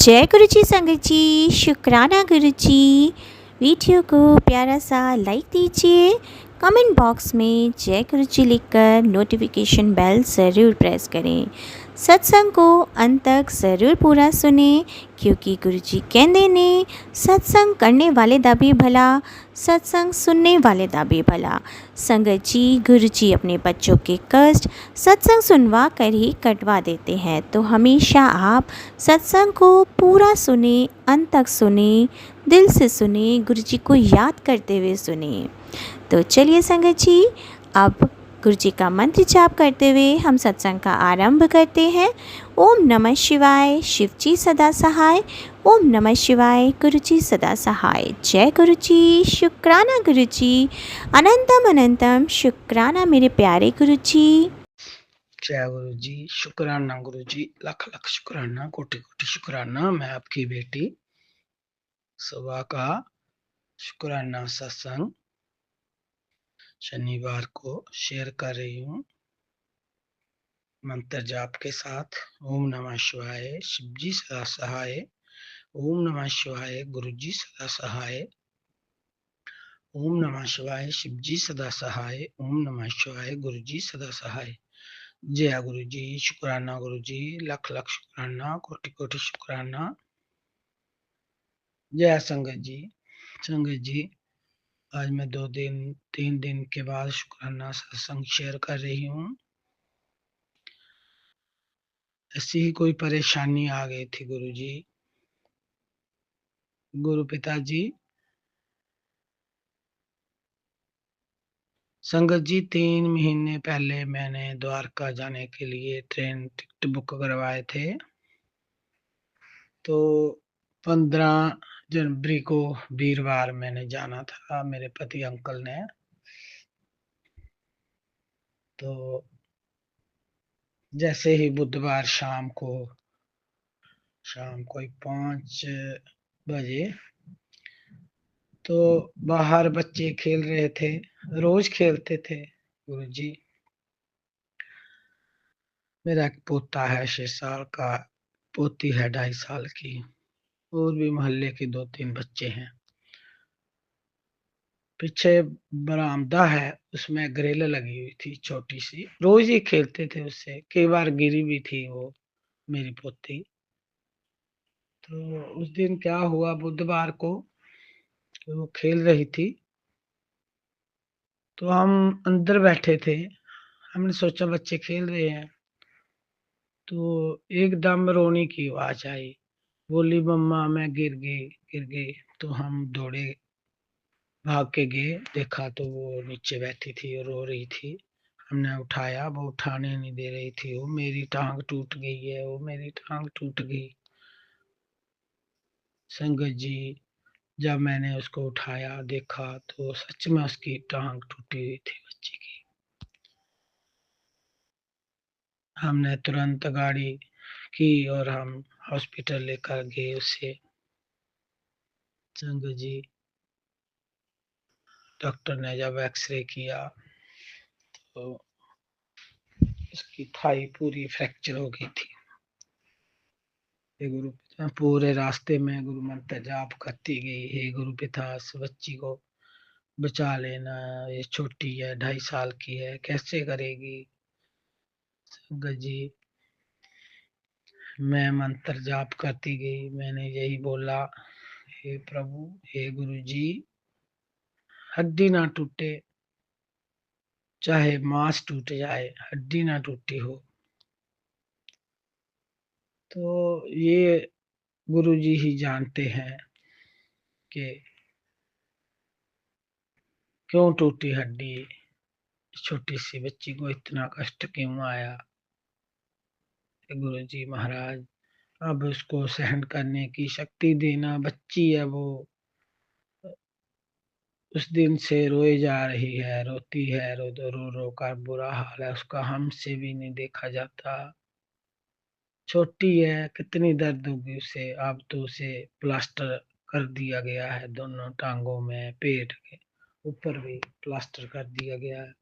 जय गुरु जी संगत जी, शुक्राना गुरु जी। वीडियो को प्यारा सा लाइक दीजिए, कमेंट बॉक्स में जय गुरु जी लिखकर नोटिफिकेशन बेल ज़रूर प्रेस करें। सत्संग को अंत तक ज़रूर पूरा सुने, क्योंकि गुरु जी कहते ने सत्संग करने वाले दा भी भला, सत्संग सुनने वाले दा भी भला। संगत जी, गुरु जी अपने बच्चों के कष्ट सत्संग सुनवा कर ही कटवा देते हैं, तो हमेशा आप सत्संग को पूरा सुने, अंत तक सुने, दिल से सुने, गुरु जी को याद करते हुए सुने। तो चलिए संगत जी, अब गुरु जी का मंत्र जाप करते हुए हम सत्संग का आरंभ करते हैं। ओम नमः शिवाय, शिव जी सदा सहाय। ओम नमः शिवाय, गुरु जी सदा सहाय। जय गुरु जी, शुक्राना गुरु जी, अनंतम अनंतम शुक्राना मेरे प्यारे गुरु जी। जय गुरु जी, शुक्राना गुरु जी, लख लख शुक्राना, कोटि कोटि शुक्राना। मैं आपकी बेटी सुबह का शुक्राना सत्संग शनिवार को शेयर कर रही हूँ मंत्र जाप के साथ। ओम नमः शिवाय, शिव जी सदा सहाय। ओम नमः शिवाय, गुरु जी सदा सहाय। ओम नमः शिवाय, शिव जी सदा सहाय। ओम नमः शिवाय, गुरु जी सदा सहाय। जय गुरु जी, शुक्राना गुरु जी, लख लख शुक्राना, कोटि कोटि शुक्राना। जय संगत जी। संगत जी, आज मैं 3 दिन के बाद शुक्राना सत्संग शेयर कर रही हूँ। ऐसी ही कोई परेशानी आ गई थी गुरु जी, गुरु पिताजी। संगत जी, 3 महीने पहले मैंने द्वारका जाने के लिए ट्रेन टिकट बुक करवाए थे। तो 15 जनवरी को वीरवार मैंने जाना था, मेरे पति अंकल ने। तो जैसे ही बुधवार शाम को 5 बजे तो बाहर बच्चे खेल रहे थे, रोज खेलते थे गुरु जी। मेरा एक पोता है 6 साल का, पोती है 2.5 साल की, और भी मोहल्ले के 2-3 बच्चे हैं। पीछे बरामदा है, उसमें ग्रिल लगी हुई थी छोटी सी, रोज ही खेलते थे उससे। कई बार गिरी भी थी वो मेरी पोती। तो उस दिन क्या हुआ, बुधवार को वो खेल रही थी, तो हम अंदर बैठे थे। हमने सोचा बच्चे खेल रहे हैं, तो एकदम रोने की आवाज आई। बोली मम्मा मैं गिर गई। तो हम दौड़े, भाग के गए, देखा तो वो नीचे बैठी थी और रो रही थी। हमने उठाया, वो उठाने नहीं दे रही थी। वो मेरी टांग टूट गई है, वो मेरी टांग टूट गई। संगत जी, जब मैंने उसको उठाया, देखा तो सच में उसकी टांग टूटी हुई थी बच्ची की। हमने तुरंत गाड़ी की और हम हॉस्पिटल लेकर गए उसे। संगत जी, डॉक्टर ने जब एक्सरे किया तो उसकी थाई पूरी फ्रैक्चर हो गई थी। हे गुरु पिता, पूरे रास्ते में गुरु मंत्र जाप करती गई, हे गुरु पिता इस बच्ची को बचा लेना, ये छोटी है, 2.5 साल की है, कैसे करेगी। संगत जी, मैं मंत्र जाप करती गई, मैंने यही बोला, हे प्रभु, हे गुरु जी, हड्डी ना टूटे, चाहे मांस टूट जाए, हड्डी ना टूटी हो। तो ये गुरु जी ही जानते हैं कि क्यों टूटी हड्डी, छोटी सी बच्ची को इतना कष्ट क्यों आया। गुरु जी महाराज, अब उसको सहन करने की शक्ति देना। बच्ची है वो, उस दिन से रोए जा रही है, रोती है, रो रो कर बुरा हाल है उसका, हमसे भी नहीं देखा जाता। छोटी है, कितनी दर्द होगी उसे। अब तो उसे प्लास्टर कर दिया गया है, दोनों टांगों में, पेट के ऊपर भी प्लास्टर कर दिया गया है।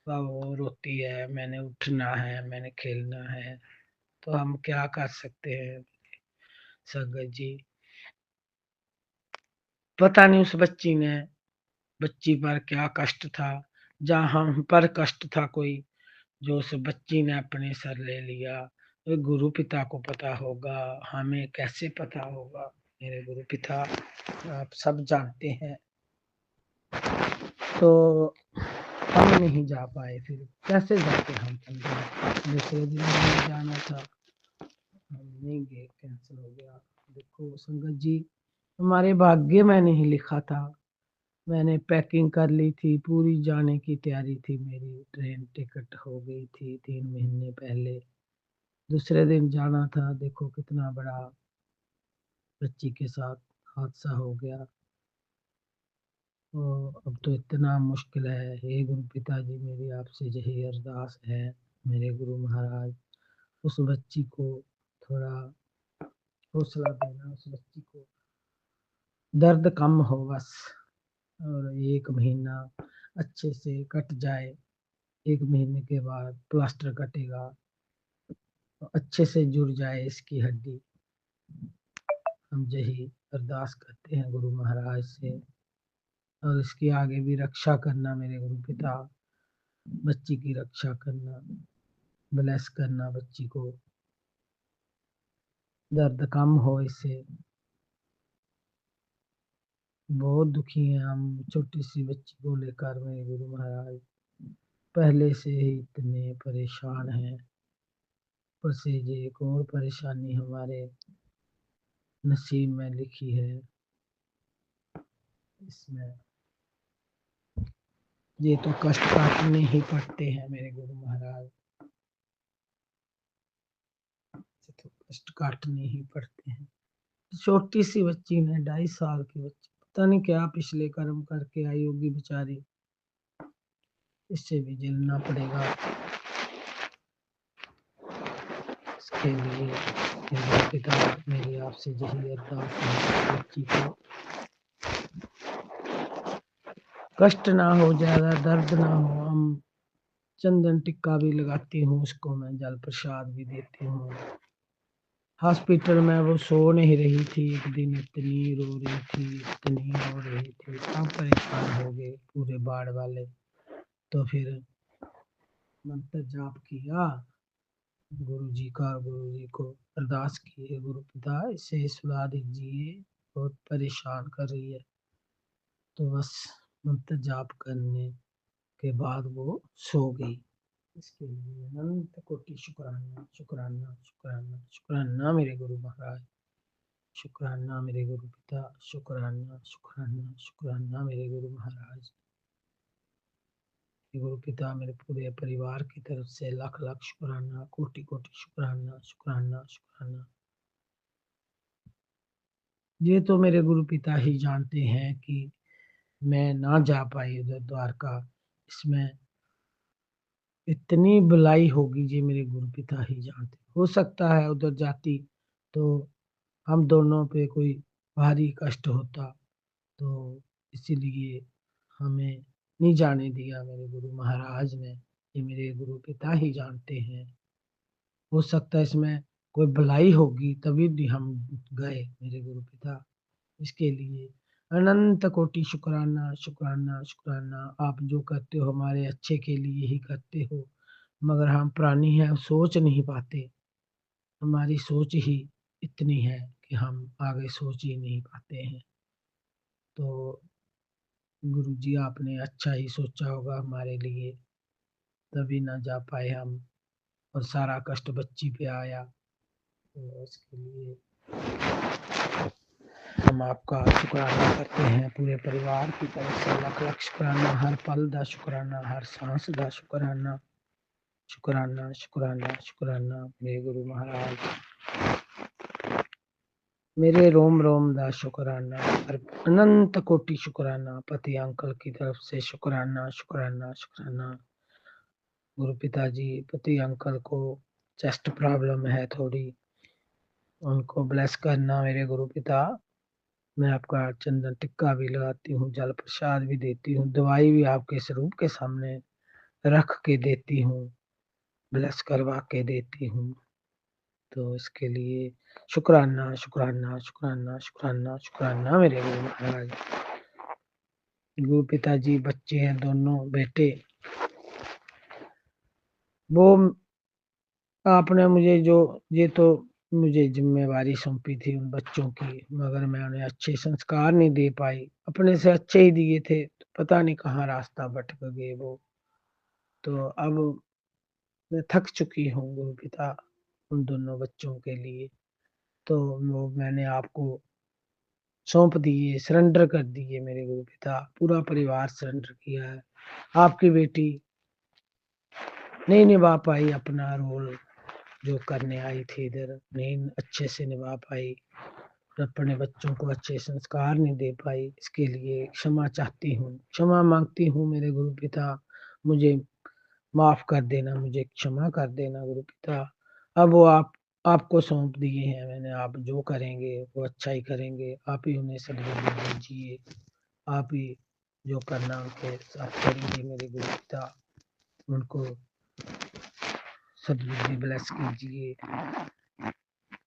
वो रोती है, मैंने उठना है, मैंने खेलना है। तो हम क्या कर सकते हैं। संगत जी, पता नहीं उस बच्ची पर क्या कष्ट था, जहाँ हम पर कष्ट था कोई, जो उस बच्ची ने अपने सर ले लिया। तो गुरु पिता को पता होगा, हमें कैसे पता होगा? मेरे गुरु पिता आप सब जानते हैं। तो हम नहीं जा पाए, फिर कैसे जाते हम पंजाब? दूसरे दिन हमें जाना था, हम नहीं गए, कैंसिल हो गया। देखो संगत जी, हमारे भाग्य में नहीं लिखा था। मैंने पैकिंग कर ली थी, पूरी जाने की तैयारी थी, मेरी ट्रेन टिकट हो गई थी 3 महीने पहले। दूसरे दिन जाना था, देखो कितना बड़ा बच्ची के साथ हादसा हो गया। अब तो इतना मुश्किल है। हे गुरु पिताजी, मेरी आपसे यही अरदास है, मेरे गुरु महाराज, उस बच्ची को थोड़ा हौसला देना, उस बच्ची को दर्द कम हो बस, और 1 महीना अच्छे से कट जाए। 1 महीने के बाद प्लास्टर कटेगा, तो अच्छे से जुड़ जाए इसकी हड्डी। हम यही अरदास करते हैं गुरु महाराज से, और इसकी आगे भी रक्षा करना मेरे गुरु पिता, बच्ची की रक्षा करना, ब्लेस करना बच्ची को, दर्द कम हो इससे। बहुत दुखी हैं हम छोटी सी बच्ची को लेकर मेरे गुरु महाराज, पहले से ही इतने परेशान हैं। ऊपर से ये एक और परेशानी हमारे नसीब में लिखी है, इसमें ये तो कष्ट काटने ही पड़ते हैं मेरे गुरु महाराज, ये तो कष्ट काटने ही पड़ते हैं। छोटी सी बच्ची ने, 2.5 साल की बच्ची, पता नहीं क्या पिछले कर्म करके आई होगी बेचारी, इससे भी झेलना पड़ेगा। इसके लिए मेरे पिता, मेरी आपसे यही अरदास है, बच्ची को कष्ट ना हो, ज्यादा दर्द ना हो। हम चंदन टिक्का भी लगाती हूँ उसको, मैं जल प्रसाद भी देती हूँ। हॉस्पिटल में वो सो नहीं रही थी, एक दिन इतनी रो रही थी, इतनी रो रही थी, सब परेशान हो गए पूरे बाड़ वाले। तो फिर मंत्र जाप किया गुरु जी का, गुरु जी को अरदास की है, गुरु पिता इसे सुला दीजिए, बहुत परेशान कर रही है। तो बस मंत्र जाप करने के बाद वो सो गई। इसके लिए अनंत कोटि शुक्राना, शुक्राना, शुक्राना, शुक्राना मेरे गुरु महाराज, शुक्राना मेरे गुरु पिता, शुक्राना, शुक्राना, शुक्राना मेरे गुरु महाराज, गुरु पिता, मेरे पूरे परिवार की तरफ से लाख लाख शुक्राना, कोटि कोटि शुक्राना, शुक्राना, शुक्राना। ये तो मेरे गुरु पिता ही जानते हैं कि मैं ना जा पाई उधर द्वारका, इसमें इतनी बुलाई होगी, ये मेरे गुरु पिता ही जानते। हो सकता है उधर जाती तो हम दोनों पे कोई भारी कष्ट होता, तो इसीलिए हमें नहीं जाने दिया मेरे गुरु महाराज ने। ये मेरे गुरु पिता ही जानते हैं। हो सकता है इसमें कोई भलाई होगी तभी भी हम गए मेरे गुरु पिता। इसके लिए अनंत कोटि शुक्राना, शुक्राना, शुक्राना। आप जो करते हो हमारे अच्छे के लिए ही करते हो, मगर हम प्राणी हैं, सोच नहीं पाते। हमारी सोच ही इतनी है कि हम आगे सोच ही नहीं पाते हैं। तो गुरु जी आपने अच्छा ही सोचा होगा हमारे लिए, तभी ना जा पाए हम, और सारा कष्ट बच्ची पे आया। तो इसके लिए हम आपका शुक्राना करते हैं पूरे परिवार की तरफ से, लाख लाख शुक्राना, हर पल दा शुक्राना, हर सांस दा शुक्राना, शुक्राना, शुक्राना, शुक्राना मेरे गुरु महाराज, मेरे रोम रोम दा शुक्राना, हर अनंत कोटि शुक्राना, पति अंकल की तरफ से शुक्राना, शुक्राना, शुक्राना। गुरु पिताजी, पति अंकल को चेस्ट प्रॉब्लम है थोड़ी, उनको ब्लेस करना मेरे गुरु पिता। मैं आपका चंदन टिक्का भी लगाती हूँ, जल प्रसाद भी देती हूँ, दवाई भी आपके स्वरूप के सामने रख के देती हूँ, ब्लेस करवा के देती हूँ। तो इसके लिए शुक्राना, शुक्राना, शुक्राना, शुक्राना, शुक्राना मेरे गुरु महाराज। गुरु पिताजी, बच्चे हैं दोनों बेटे, वो आपने मुझे ये तो मुझे जिम्मेवारी सौंपी थी उन बच्चों की, मगर मैं उन्हें अच्छे संस्कार नहीं दे पाई। अपने से अच्छे ही दिए थे, तो पता नहीं कहाँ रास्ता भटक गए वो। तो अब मैं थक चुकी हूँ गुरु पिता उन दोनों बच्चों के लिए। तो वो मैंने आपको सौंप दिए, सरेंडर कर दिए मेरे गुरु पिता। पूरा परिवार सरेंडर किया है। आपकी बेटी नहीं निभा पाई अपना रोल, जो करने आई थी इधर, नहीं अच्छे से निभा पाई और अपने बच्चों को अच्छे संस्कार नहीं दे पाई। इसके लिए क्षमा चाहती हूँ, क्षमा मांगती हूँ मेरे गुरु पिता। मुझे माफ कर देना, मुझे क्षमा कर देना गुरु पिता। अब वो आपको सौंप दिए हैं मैंने, आप जो करेंगे वो अच्छा ही करेंगे। आप ही उन्हें सद्बुद्धि दीजिए, आप ही जो करना उनके साथ करेंगे मेरे गुरु पिता। उनको सद्बुद्धि ब्लेस कीजिए।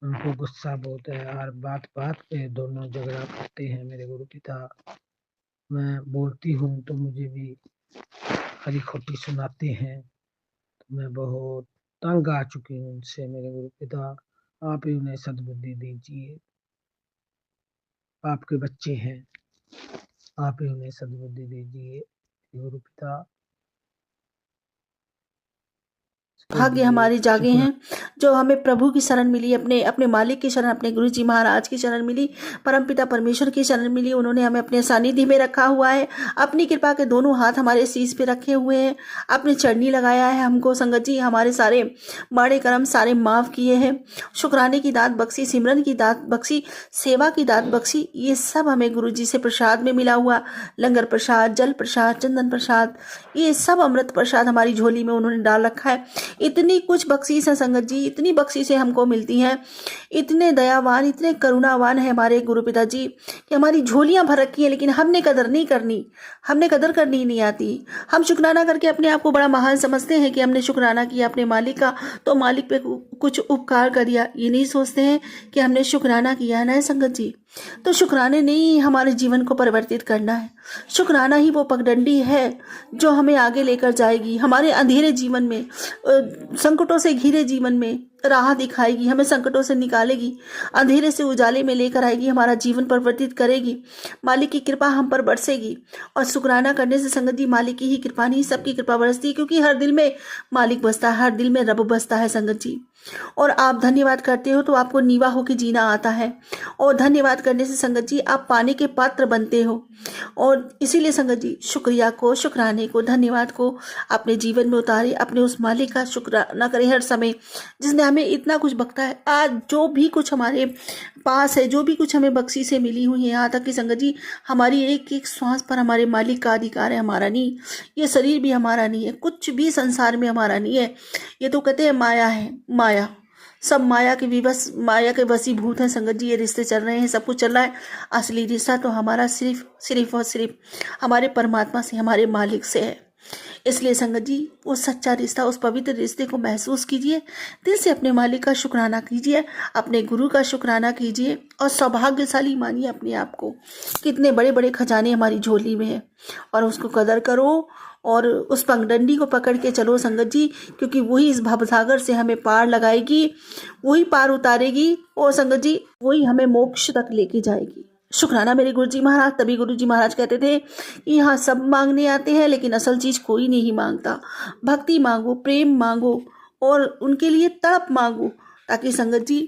उनको गुस्सा बहुत है, हर बात बात पे दोनों झगड़ा करते हैं मेरे गुरु पिता। मैं बोलती हूँ तो मुझे भी खरी खोटी सुनाते हैं। तो मैं बहुत तंग आ चुकी हूँ उनसे मेरे गुरु पिता। आप ही उन्हें सद्बुद्धि दीजिए। आपके बच्चे हैं, आप ही उन्हें सद्बुद्धि दीजिए गुरु पिता। इसके भाग्य लिए हमारे जागे शुक्र। हैं, जो हमें प्रभु की शरण मिली, अपने अपने मालिक की शरण, अपने गुरु जी महाराज की शरण मिली, परमपिता परमेश्वर की शरण मिली। उन्होंने हमें अपने सानिध्य में रखा हुआ है, अपनी कृपा के दोनों हाथ हमारे शीश पे रखे हुए हैं, अपने चरनी लगाया है हमको। संगत जी, हमारे सारे बड़े कर्म सारे माफ किए हैं, शुक्राने की दात बख्शी, सिमरन की दात बख्शी, सेवा की दात बख्शी। ये सब हमें गुरु जी से प्रसाद में मिला हुआ, लंगर प्रसाद, जल प्रसाद, चंदन प्रसाद, ये सब अमृत प्रसाद हमारी झोली में उन्होंने डाल रखा है। इतनी कुछ बख्शीश है संगत जी, इतनी बख्शीशें हमको मिलती हैं। इतने दयावान, इतने करुणावान है हमारे गुरु पिताजी कि हमारी झोलियां भर रखी हैं, लेकिन हमने कदर नहीं करनी, हमने कदर करनी नहीं आती। हम शुक्राना करके अपने आप को बड़ा महान समझते हैं कि हमने शुक्राना किया अपने मालिक का, तो मालिक पे कुछ उपकार कर दिया। ये नहीं सोचते हैं कि हमने शुक्राना किया है ना संगत जी। तो शुक्राने ने ही हमारे जीवन को परिवर्तित करना है। शुक्राना ही वो पगडंडी है जो हमें आगे लेकर जाएगी, हमारे अंधेरे जीवन में, संकटों से घिरे जीवन में राह दिखाएगी, हमें संकटों से निकालेगी, अंधेरे से उजाले में लेकर आएगी, हमारा जीवन परिवर्तित करेगी। मालिक की कृपा हम पर बरसेगी। और शुक्राना करने से संगत जी, मालिक की ही कृपा नहीं, सबकी कृपा बरसती है, क्योंकि हर दिल में मालिक बसता है, हर दिल में रब बसता है संगत जी। और आप धन्यवाद करते हो तो आपको नीवा होकर जीना आता है, और धन्यवाद करने से संगत जी आप पाने के पात्र बनते हो। और इसीलिए संगत जी, शुक्रिया को, शुक्राने को, धन्यवाद को अपने जीवन में उतारे, अपने उस मालिक का शुक्राना करें हर समय, जिसने हमें इतना कुछ बख्शा है। आज जो भी कुछ हमारे पास है, जो भी कुछ हमें बख्शी से मिली हुई है, यहाँ तक कि संगत जी हमारी एक एक श्वास पर हमारे मालिक का अधिकार है, हमारा नहीं। ये शरीर भी हमारा नहीं है, कुछ भी संसार में हमारा नहीं है। ये तो कहते हैं माया है, माया, सब माया के विवश, माया के वशीभूत हैं संगत जी। ये रिश्ते चल रहे हैं, सब कुछ चल रहा है। असली रिश्ता तो हमारा सिर्फ और सिर्फ हमारे परमात्मा से, हमारे मालिक से है। इसलिए संगत जी, वो सच्चा रिश्ता, उस पवित्र रिश्ते को महसूस कीजिए, दिल से अपने मालिक का शुक्राना कीजिए, अपने गुरु का शुक्राना कीजिए, और सौभाग्यशाली मानिए अपने आप को। कितने बड़े बड़े खजाने हमारी झोली में है, और उसको कदर करो, और उस पगडंडी को पकड़ के चलो संगत जी, क्योंकि वही इस भवसागर से हमें पार लगाएगी, वही पार उतारेगी, और संगत जी वही हमें मोक्ष तक लेके जाएगी। शुक्राना मेरे गुरु जी महाराज। तभी गुरु जी महाराज कहते थे कि यहाँ सब मांगने आते हैं, लेकिन असल चीज कोई नहीं मांगता। भक्ति मांगो, प्रेम मांगो, और उनके लिए तड़प मांगो, ताकि संगत जी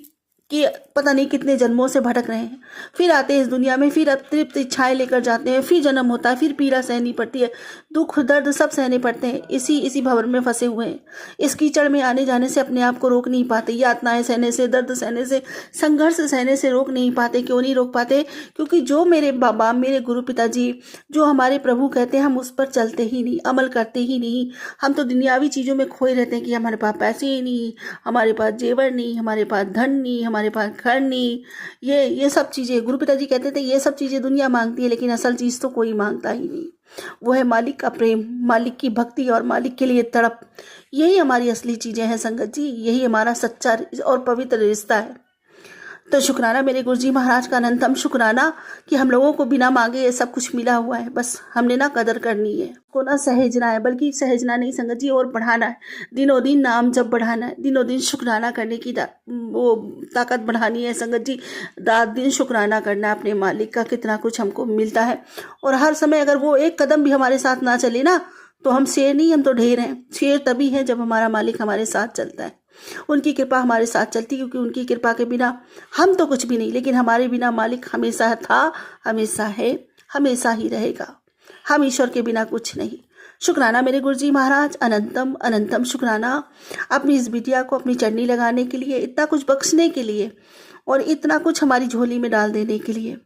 कि पता नहीं कितने जन्मों से भटक रहे हैं, फिर आते हैं इस दुनिया में, फिर अतृप्त इच्छाएं लेकर जाते हैं, फिर जन्म होता है, फिर पीड़ा सहनी पड़ती है, दुख दर्द सब सहने पड़ते हैं, इसी भंवर में फंसे हुए हैं। इस कीचड़ में आने जाने से अपने आप को रोक नहीं पाते, यातनाएं सहने से, दर्द सहने से, संघर्ष सहने से रोक नहीं पाते। क्यों नहीं रोक पाते? क्योंकि जो मेरे बाबा, मेरे गुरु पिताजी, जो हमारे प्रभु कहते हैं, हम उस पर चलते ही नहीं, अमल करते ही नहीं। हम तो दुनियावी चीज़ों में खोए रहते हैं कि हमारे पास पैसे ही नहीं, हमारे पास जेवर नहीं, हमारे पास धन नहीं, हमारे पास घर नहीं, ये सब चीज़ें गुरु पिताजी कहते थे, ये सब चीज़ें दुनिया मांगती है, लेकिन असल चीज़ तो कोई मांगता ही नहीं। वो है मालिक का प्रेम, मालिक की भक्ति और मालिक के लिए तड़प। यही हमारी असली चीज़ें हैं संगत जी, यही हमारा सच्चा और पवित्र रिश्ता है। तो शुक्राना मेरे गुरुजी महाराज का, अनंतम शुक्राना कि हम लोगों को बिना मांगे ये सब कुछ मिला हुआ है। बस हमने ना कदर करनी है, को ना सहेजना है, बल्कि सहेजना नहीं संगत जी, और बढ़ाना है। दिनों दिन नाम जब बढ़ाना है, दिनों दिन शुक्राना करने की वो ताकत बढ़ानी है संगत जी। रात दिन शुक्राना करना है अपने मालिक का, कितना कुछ हमको मिलता है। और हर समय अगर वो एक कदम भी हमारे साथ ना चले ना, तो हम शेर नहीं, हम तो ढेर हैं। शेर तभी है जब हमारा मालिक हमारे साथ चलता है, उनकी कृपा हमारे साथ चलती, क्योंकि उनकी कृपा के बिना हम तो कुछ भी नहीं, लेकिन हमारे बिना मालिक हमेशा था, हमेशा है, हमेशा ही रहेगा। हम ईश्वर के बिना कुछ नहीं। शुक्राना मेरे गुरुजी महाराज, अनंतम अनंतम शुक्राना अपनी इस बिटिया को अपनी चटनी लगाने के लिए, इतना कुछ बख्शने के लिए और इतना कुछ हमारी झोली में डाल देने के लिए।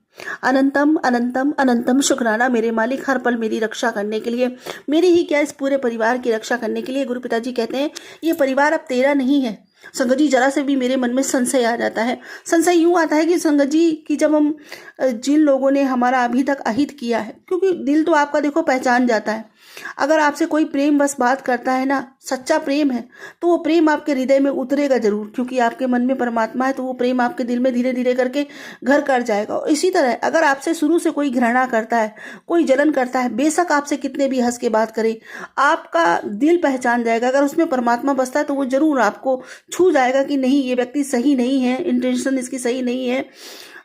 अनंतम अनंतम अनंतम शुक्राना मेरे मालिक, हर पल मेरी रक्षा करने के लिए, मेरी ही क्या इस पूरे परिवार की रक्षा करने के लिए। गुरु पिताजी कहते हैं ये परिवार अब तेरा नहीं है। संगत जी जरा से भी मेरे मन में संशय आ जाता है। संशय यूं आता है कि संगत जी कि जब हम जिन लोगों ने हमारा अभी तक अहित किया है, क्योंकि दिल तो आपका देखो पहचान जाता है। अगर आपसे कोई प्रेम बस बात करता है ना, सच्चा प्रेम है, तो वो प्रेम आपके हृदय में उतरेगा जरूर, क्योंकि आपके मन में परमात्मा है, तो वो प्रेम आपके दिल में धीरे धीरे करके घर कर जाएगा। और इसी तरह अगर आपसे शुरू से कोई घृणा करता है, कोई जलन करता है, बेशक आपसे कितने भी हंस के बात करे, आपका दिल पहचान जाएगा। अगर उसमें परमात्मा बसता है तो वो जरूर आपको छू जाएगा कि नहीं, ये व्यक्ति सही नहीं है, इंटेंशन इसकी सही नहीं है,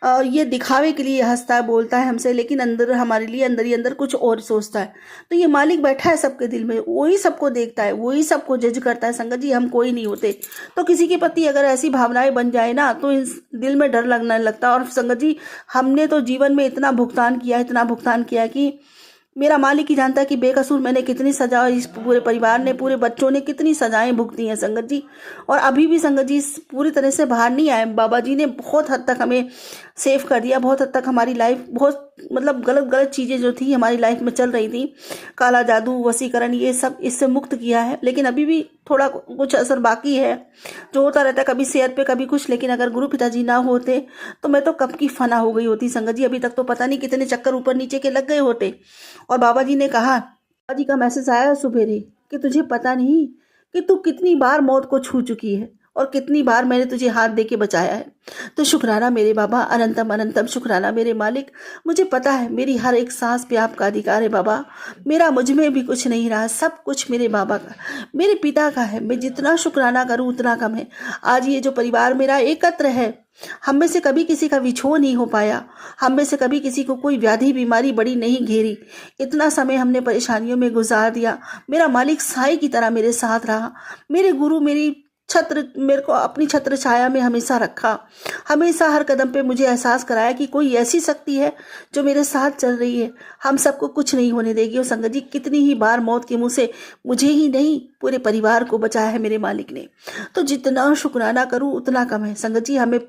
और ये दिखावे के लिए हंसता है, बोलता है हमसे, लेकिन अंदर हमारे लिए अंदर ही अंदर कुछ और सोचता है। तो ये मालिक बैठा है सबके दिल में, वही सबको देखता है, वही सबको जज करता है संगत जी, हम कोई नहीं होते। तो किसी के प्रति अगर ऐसी भावनाएं बन जाए ना, तो इस दिल में डर लगने लगता है। और संगत जी हमने तो जीवन में इतना भुगतान किया, इतना भुगतान किया कि मेरा मालिक ही जानता है कि बेकसूर मैंने कितनी सजा, इस पूरे परिवार ने, पूरे बच्चों ने कितनी सजाएं भुगती हैं संगत जी। और अभी भी संगत जी पूरी तरह से बाहर नहीं आए। बाबा जी ने बहुत हद तक हमें सेव कर दिया, बहुत हद तक हमारी लाइफ, बहुत मतलब गलत चीज़ें जो थी हमारी लाइफ में चल रही थी, काला जादू, वशीकरण, ये सब इससे मुक्त किया है। लेकिन अभी भी थोड़ा कुछ असर बाकी है, जो होता रहता है, कभी सेहत पे कभी कुछ। लेकिन अगर गुरु पिताजी ना होते तो मैं तो कब की फना हो गई होती संगत जी। अभी तक तो पता नहीं कितने चक्कर ऊपर नीचे के लग गए होते। और बाबा जी ने कहा, बाबा जी का मैसेज आया सुबेरे कि तुझे पता नहीं कि तू कितनी बार मौत को छू चुकी है और कितनी बार मैंने तुझे हाथ दे के बचाया है। तो शुक्राना मेरे बाबा, अनंतम अनंतम शुक्राना मेरे मालिक। मुझे पता है मेरी हर एक सांस पे आपका अधिकार है बाबा। मेरा मुझ में भी कुछ नहीं रहा, सब कुछ मेरे बाबा का, मेरे पिता का है। मैं जितना शुक्राना करूं उतना कम है। आज ये जो परिवार मेरा एकत्र है, हम में से कभी किसी का विछोह नहीं हो पाया, हम में से कभी किसी को कोई व्याधि बीमारी बड़ी नहीं घेरी। इतना समय हमने परेशानियों में गुजार दिया। मेरा मालिक साई की तरह मेरे साथ रहा। मेरे गुरु मेरी छत्र, मेरे को अपनी छत्र छाया में हमेशा रखा। हमेशा हर कदम पे मुझे एहसास कराया कि कोई ऐसी शक्ति है जो मेरे साथ चल रही है, हम सबको कुछ नहीं होने देगी। और संगत जी कितनी ही बार मौत के मुंह से मुझे ही नहीं पूरे परिवार को बचाया है मेरे मालिक ने। तो जितना शुक्राना करूं उतना कम है संगत जी। हमें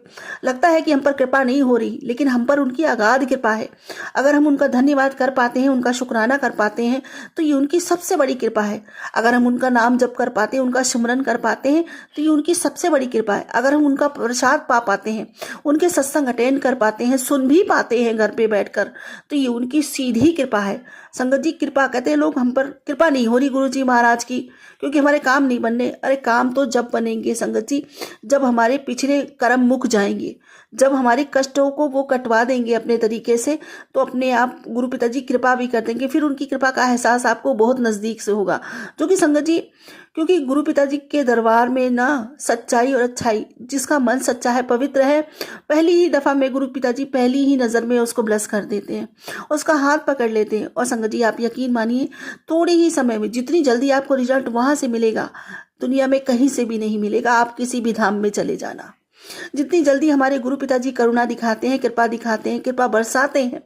लगता है कि हम पर कृपा नहीं हो रही, लेकिन हम पर उनकी अगाध कृपा है। अगर हम उनका धन्यवाद कर पाते हैं, उनका शुक्राना कर पाते हैं, तो ये उनकी सबसे बड़ी कृपा है। अगर हम उनका नाम जप कर पाते हैं, उनका स्मरण कर पाते हैं, तो ये उनकी सबसे बड़ी कृपा है। अगर हम उनका प्रसाद पा पाते हैं, उनके सत्संग अटेंड कर पाते हैं, सुन भी पाते हैं घर पे बैठकर, तो ये उनकी सीधी कृपा है संगत जी। कृपा कहते हैं लोग, हम पर कृपा नहीं हो रही गुरु जी महाराज की, क्योंकि हमारे काम नहीं बनने। अरे काम तो जब बनेंगे संगत जी, जब हमारे पिछले कर्म मुक जाएंगे, जब हमारे कष्टों को वो कटवा देंगे अपने तरीके से, तो अपने आप गुरु पिताजी कृपा भी कर देंगे। फिर उनकी कृपा का एहसास आपको बहुत नजदीक से होगा। जो कि संगत जी, क्योंकि गुरु पिताजी के दरबार में ना सच्चाई और अच्छाई, जिसका मन सच्चा है, पवित्र है, पहली ही दफा में गुरु पिताजी पहली ही नजर में उसको ब्लेस कर देते हैं, उसका हाथ पकड़ लेते हैं। और संगत जी आप यकीन मानिए, थोड़े ही समय में जितनी जल्दी आपको रिजल्ट वहां से मिलेगा, दुनिया में कहीं से भी नहीं मिलेगा। आप किसी भी धाम में चले जाना, जितनी जल्दी हमारे गुरु पिताजी करुणा दिखाते हैं, कृपा दिखाते हैं, कृपा बरसाते हैं।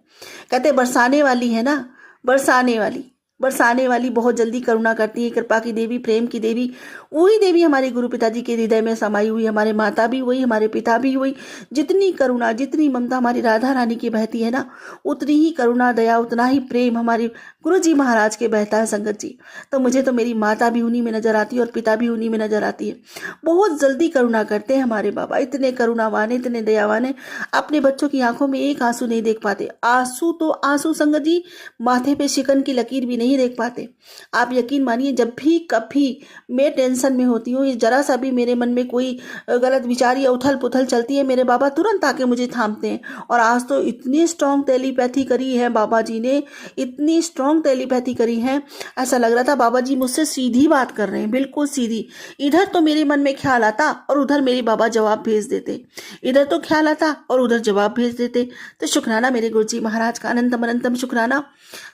कहते बरसाने वाली है ना, बरसाने वाली, बरसाने वाली, बहुत जल्दी करुणा करती है, कृपा की देवी, प्रेम की देवी, वही देवी हमारे गुरु पिताजी के हृदय में समाई हुई, हमारे माता भी वही, हमारे पिता भी वही। जितनी करुणा, जितनी ममता हमारी राधा रानी की बहती है ना, उतनी ही करुणा, दया, उतना ही प्रेम हमारे गुरु जी महाराज के बहता है संगत जी। तो मुझे तो मेरी माता भी उन्हीं में नजर आती है और पिता भी उन्हीं में नजर आती है। बहुत जल्दी करुणा करते हैं हमारे बाबा, इतने करुणावान है, इतने दयावान है। अपने बच्चों की आंखों में एक आंसू नहीं देख पाते। आंसू तो आंसू संगत जी, माथे पे शिकन की लकीर भी नहीं देख पाते। आप यकीन मानिए, जब भी कभी मैं टेंशन में होती हूँ, ये जरा सा भी मेरे मन में कोई गलत विचार या उथल पुथल चलती है, मेरे बाबा तुरंत आके मुझे थामते हैं। और आज तो इतनी स्ट्रांग टेलीपैथी करी है बाबा जी ने, इतनी स्ट्रांग टेलीपैथी करी है, ऐसा लग रहा था बाबा जी मुझसे सीधी बात कर रहे हैं, बिल्कुल सीधी। इधर तो मेरे मन में ख्याल आता और उधर मेरे बाबा जवाब भेज देते, इधर तो ख्याल आता और उधर जवाब भेज देते। तो शुक्राना मेरे गुरुजी महाराज का, अनंतम अनंतम शुक्राना।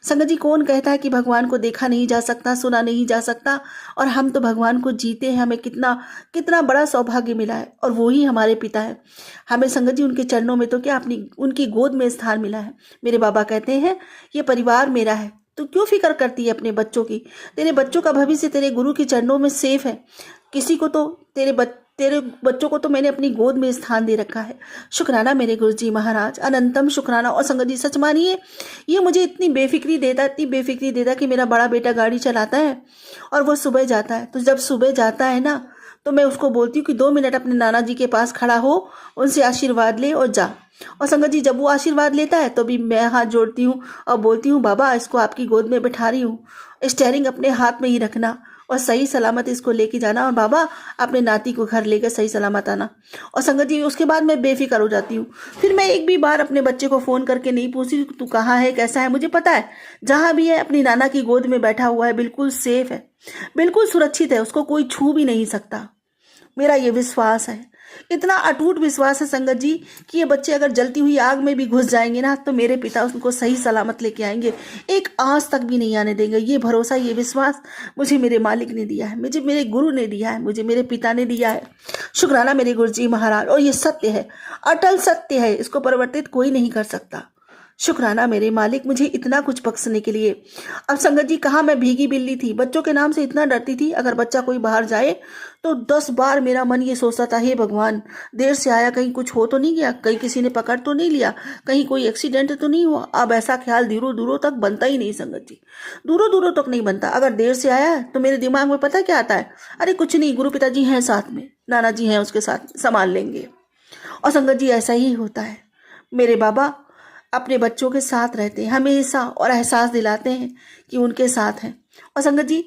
संगत जी, कौन कहता है कि भगवान को देखा नहीं जा सकता, सुना नहीं जा सकता? और हम तो भगवान को जीते हैं, हमें कितना कितना बड़ा सौभाग्य मिला है, और वो ही हमारे पिता है। हमें संगत जी उनके चरणों में तो क्या, अपनी उनकी गोद में स्थान मिला है। मेरे बाबा कहते हैं, ये परिवार मेरा है, तो क्यों फिक्र करती है अपने बच्चों की? तेरे बच्चों का भविष्य तेरे गुरु के चरणों में सेफ है। किसी को तो तेरे बच्चों को तो मैंने अपनी गोद में स्थान दे रखा है। शुक्राना मेरे गुरुजी महाराज, अनंतम शुक्राना। और संगत जी सच मानिए, ये मुझे इतनी बेफिक्री देता कि मेरा बड़ा बेटा गाड़ी चलाता है और वो सुबह जाता है। तो जब सुबह जाता है ना, तो मैं उसको बोलती हूँ कि 2 मिनट अपने नाना जी के पास खड़ा हो, उनसे आशीर्वाद ले और जा। और संगत जी, जब वो आशीर्वाद लेता है तो भी मैं हाथ जोड़ती हूँ और बोलती हूँ, बाबा इसको आपकी गोद में बैठा रही हूँ, स्टीयरिंग अपने हाथ में ही रखना और सही सलामत इसको लेके जाना, और बाबा अपने नाती को घर लेकर सही सलामत आना। और संगत जी, उसके बाद मैं बेफिक्र हो जाती हूँ। फिर मैं एक भी बार अपने बच्चे को फ़ोन करके नहीं पूछती तू कहाँ है, कैसा है। मुझे पता है जहाँ भी है अपनी नाना की गोद में बैठा हुआ है, बिल्कुल सेफ है, बिल्कुल सुरक्षित है, उसको कोई छू भी नहीं सकता। मेरा ये विश्वास है, इतना अटूट विश्वास है संगत जी कि ये बच्चे अगर जलती हुई आग में भी घुस जाएंगे ना, तो मेरे पिता उनको सही सलामत लेके आएंगे, एक आंच तक भी नहीं आने देंगे। ये भरोसा, ये विश्वास मुझे मेरे मालिक ने दिया है, मुझे मेरे गुरु ने दिया है, मुझे मेरे पिता ने दिया है। शुक्राना मेरे गुरु जी महाराज। और ये सत्य है, अटल सत्य है, इसको परिवर्तित कोई नहीं कर सकता। शुक्राना मेरे मालिक, मुझे इतना कुछ बख्शने के लिए। अब संगत जी, कहाँ मैं भीगी बिल्ली थी, बच्चों के नाम से इतना डरती थी। अगर बच्चा कोई बाहर जाए तो 10 बार मेरा मन ये सोचता था, हे भगवान, देर से आया, कहीं कुछ हो तो नहीं गया, कहीं किसी ने पकड़ तो नहीं लिया, कहीं कोई एक्सीडेंट तो नहीं हुआ। अब ऐसा ख्याल दूरों दूरों तक बनता ही नहीं संगत जी, दूरों दूरों तक नहीं बनता। अगर देर से आया है तो मेरे दिमाग में पता क्या आता है, अरे कुछ नहीं, गुरु पिताजी हैं साथ में, नाना जी हैं उसके साथ, संभाल लेंगे। और संगत जी, ऐसा ही होता है। मेरे बाबा अपने बच्चों के साथ रहते हैं हमेशा और एहसास दिलाते हैं कि उनके साथ हैं। और संगत जी,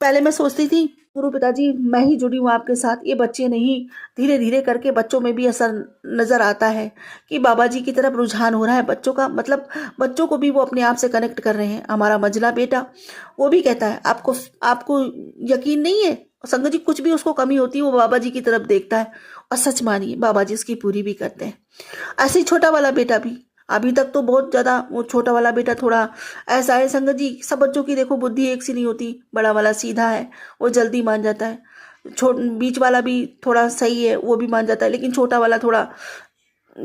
पहले मैं सोचती थी गुरु पिताजी मैं ही जुड़ी हूँ आपके साथ, ये बच्चे नहीं। धीरे धीरे करके बच्चों में भी असर नज़र आता है कि बाबा जी की तरफ रुझान हो रहा है बच्चों का, मतलब बच्चों को भी वो अपने आप से कनेक्ट कर रहे हैं। हमारा मंझला बेटा वो भी कहता है, आपको यकीन नहीं है संगत जी, कुछ भी उसको कमी होती है वो बाबा जी की तरफ देखता है, और सच मानिए बाबा जी उसकी पूरी भी करते हैं। ऐसे ही छोटा वाला बेटा भी, अभी तक तो बहुत ज़्यादा वो छोटा वाला बेटा थोड़ा ऐसा है संगत जी, सब बच्चों की देखो बुद्धि एक सी नहीं होती। बड़ा वाला सीधा है, वो जल्दी मान जाता है, बीच वाला भी थोड़ा सही है, वो भी मान जाता है, लेकिन छोटा वाला थोड़ा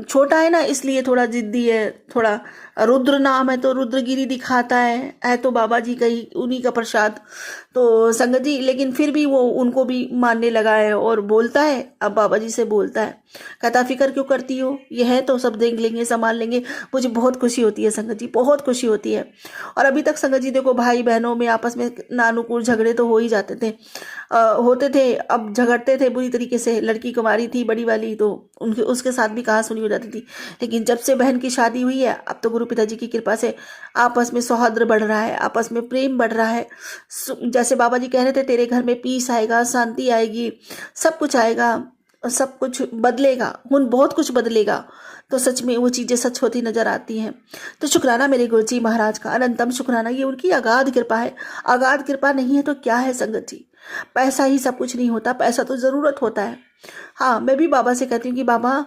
छोटा है ना, इसलिए थोड़ा जिद्दी है, थोड़ा रुद्र नाम है तो रुद्रगिरी दिखाता है तो बाबा जी का ही, उन्हीं का प्रसाद। तो संगत जी, लेकिन फिर भी वो उनको भी मानने लगा है और बोलता है, अब बाबा जी से बोलता है, कहता फिक्र क्यों करती हो, ये है तो सब देख लेंगे, संभाल लेंगे। मुझे बहुत खुशी होती है संगत जी, बहुत खुशी होती है। और अभी तक संगत जी देखो, भाई बहनों में आपस में नानुकूल झगड़े तो हो ही जाते थे, होते थे, अब झगड़ते थे बुरी तरीके से। लड़की कुमारी थी बड़ी वाली, तो उसके साथ भी कहा सुनी हो जाती थी। लेकिन जब से बहन की शादी हुई है, अब तो गुरु पिताजी की कृपा से आपस में सौहार्द बढ़ रहा है, आपस में प्रेम बढ़ रहा है। जैसे बाबा जी कह रहे थे, तेरे घर में पीस आएगा, शांति आएगी, सब कुछ आएगा, सब कुछ बदलेगा, बहुत कुछ बदलेगा। तो सच में वो चीज़ें सच होती नजर आती हैं। तो शुक्राना मेरे गुरुजी महाराज का, अनंतम शुक्राना। ये उनकी अगाध कृपा है। अगाध कृपा नहीं है तो क्या है संगत जी, पैसा ही सब कुछ नहीं होता, पैसा तो ज़रूरत होता है। हाँ, मैं भी बाबा से कहती हूँ कि बाबा